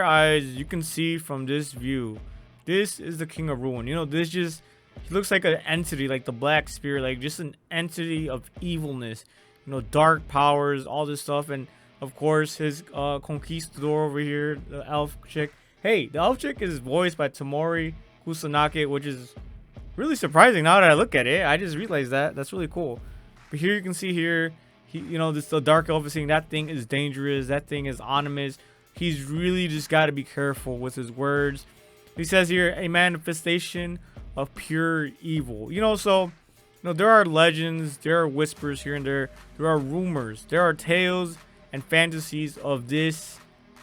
Eyes, you can see from this view, this is the King of Ruin. You know, this just, he looks like an entity, like the Black Spirit, like just an entity of evilness, you know, dark powers, all this stuff. And of course his conquistador over here, the elf chick. Hey, the elf chick is voiced by Tamori Kusanake, which is really surprising now that I look at it. I just realized that. That's really cool. But here you can see here, you know, this the dark elf is saying that thing is dangerous, that thing is ominous. He's really just got to be careful with his words. He says here, a manifestation of pure evil. You know, so, you know, there are legends, there are whispers here and there are rumors, there are tales and fantasies of this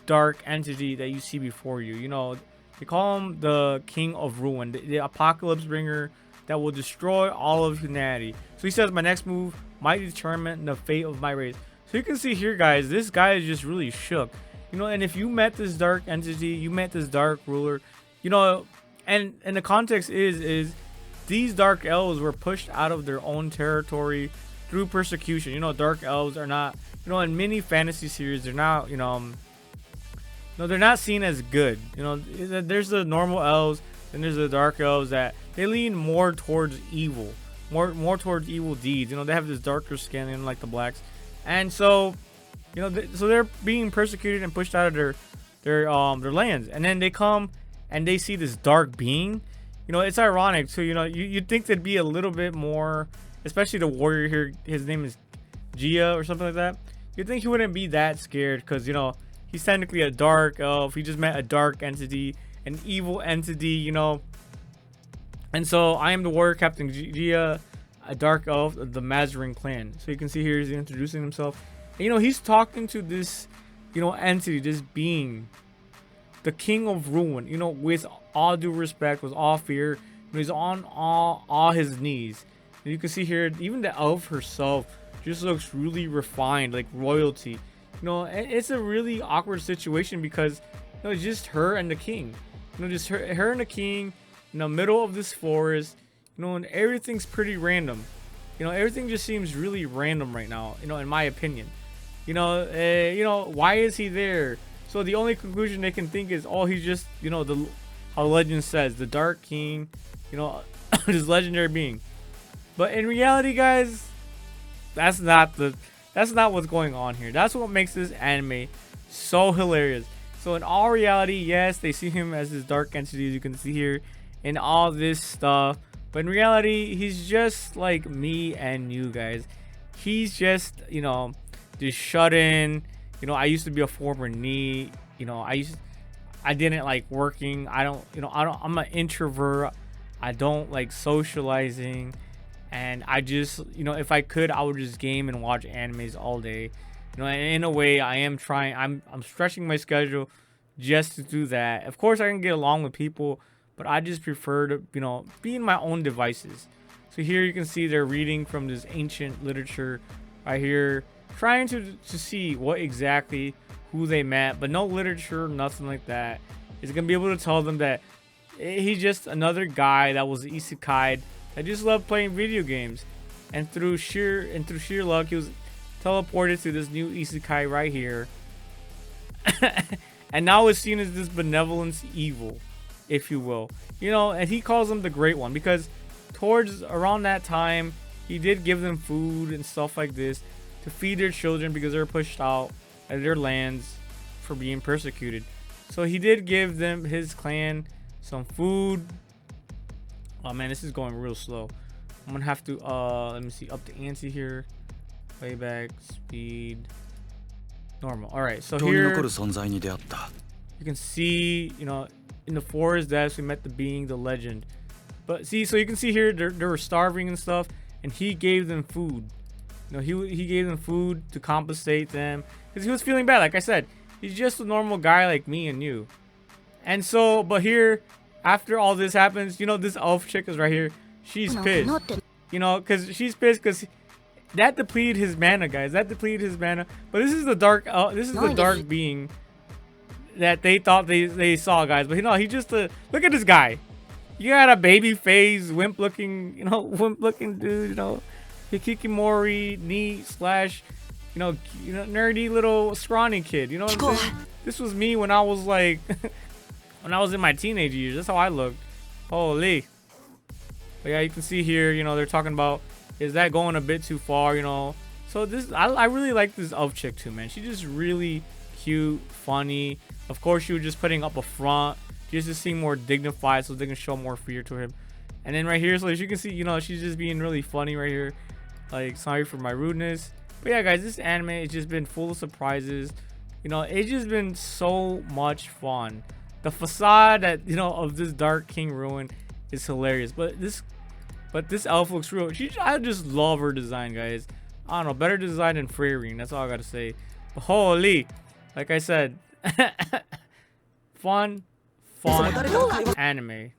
dark entity that you see before you. You know, they call him the King of Ruin, the apocalypse bringer that will destroy all of humanity. So he says, my next move might determine the fate of my race. So you can see here, guys, this guy is just really shook. You know, and if you met this dark entity, you met this dark ruler, you know, and the context is these dark elves were pushed out of their own territory through persecution. You know, dark elves are not, you know, in many fantasy series, they're not, you know, no, they're not seen as good. You know, there's the normal elves and there's the dark elves that they lean more towards evil, more towards evil deeds. You know, they have this darker skin, you know, like the blacks, and so. You know, so they're being persecuted and pushed out of their lands, and then they come and they see this dark being. You know, it's ironic too. You know, you'd think there'd be a little bit more, especially the warrior here. His name is Gia or something like that. You'd think he wouldn't be that scared because, you know, he's technically a dark elf. He just met a dark entity, an evil entity. You know, and so I am the warrior captain Gia, a dark elf of the Mazarin clan. So you can see here he's introducing himself. You know, he's talking to this, you know, entity, this being, the King of Ruin, you know, with all due respect, with all fear. You know, he's on all his knees. And you can see here, even the elf herself just looks really refined, like royalty. You know, it's a really awkward situation because, you know, it's just her and the king. You know, just her and the king in the middle of this forest. You know, and everything's pretty random. You know, everything just seems really random right now, you know, in my opinion. You know, why is he there? So the only conclusion they can think is, oh, he's just, you know, how legend says, the Dark King, you know, this legendary being. But in reality, guys, that's not what's going on here. That's what makes this anime so hilarious. So in all reality, yes, they see him as this dark entity, as you can see here, and all this stuff. But in reality, he's just like me and you guys. He's just, you know, just shut in. You know, I used to be a former NEET. You know, I didn't like working. I'm an introvert. I don't like socializing. And I just, you know, if I could, I would just game and watch animes all day. You know, and in a way, I am trying. I'm stretching my schedule just to do that. Of course, I can get along with people, but I just prefer to, you know, be in my own devices. So here you can see they're reading from this ancient literature right here, trying to see what exactly who they met, but no literature, nothing like that. It's gonna be able to tell them that he's just another guy that was Isekai that just loved playing video games, and through sheer luck, he was teleported to this new Isekai right here, and now is seen as this benevolence evil, if you will. You know, and he calls him the Great One because towards around that time, he did give them food and stuff like this to feed their children because they're pushed out of their lands for being persecuted. So he did give them, his clan, some food. Oh man, this is going real slow. I'm gonna have to let me see, up the ante here. Playback speed normal. All right, so here you can see, you know, in the forest that we met the being, the legend. But see, so you can see here they were starving and stuff, and he gave them food. You know, he gave them food to compensate them because he was feeling bad. Like I said, he's just a normal guy like me and you. And so, but here, after all this happens, you know, this elf chick is right here. She's pissed. You know, because she's pissed because that depleted his mana, guys. That depleted his mana. But this is the dark being that they thought they saw, guys. But you know, he just look at this guy. You got a baby face, wimp looking dude, you know, Hikikomori, NEET / you know, nerdy little scrawny kid, you know what I'm saying? This was me when I was like, when I was in my teenage years. That's how I looked. Holy. But yeah, you can see here, you know, they're talking about, is that going a bit too far, you know? So this, I really like this elf chick too, man. She's just really cute, funny. Of course, she was just putting up a front just to seem more dignified so they can show more fear to him. And then right here, so as you can see, you know, she's just being really funny right here. Like, sorry for my rudeness. But yeah, guys, this anime has just been full of surprises. You know, it's just been so much fun. The facade that, you know, of this Dark King ruin is hilarious. But this elf looks real. I just love her design, guys. I don't know, better design than Freyring. That's all I gotta say. But holy, like I said, fun anime.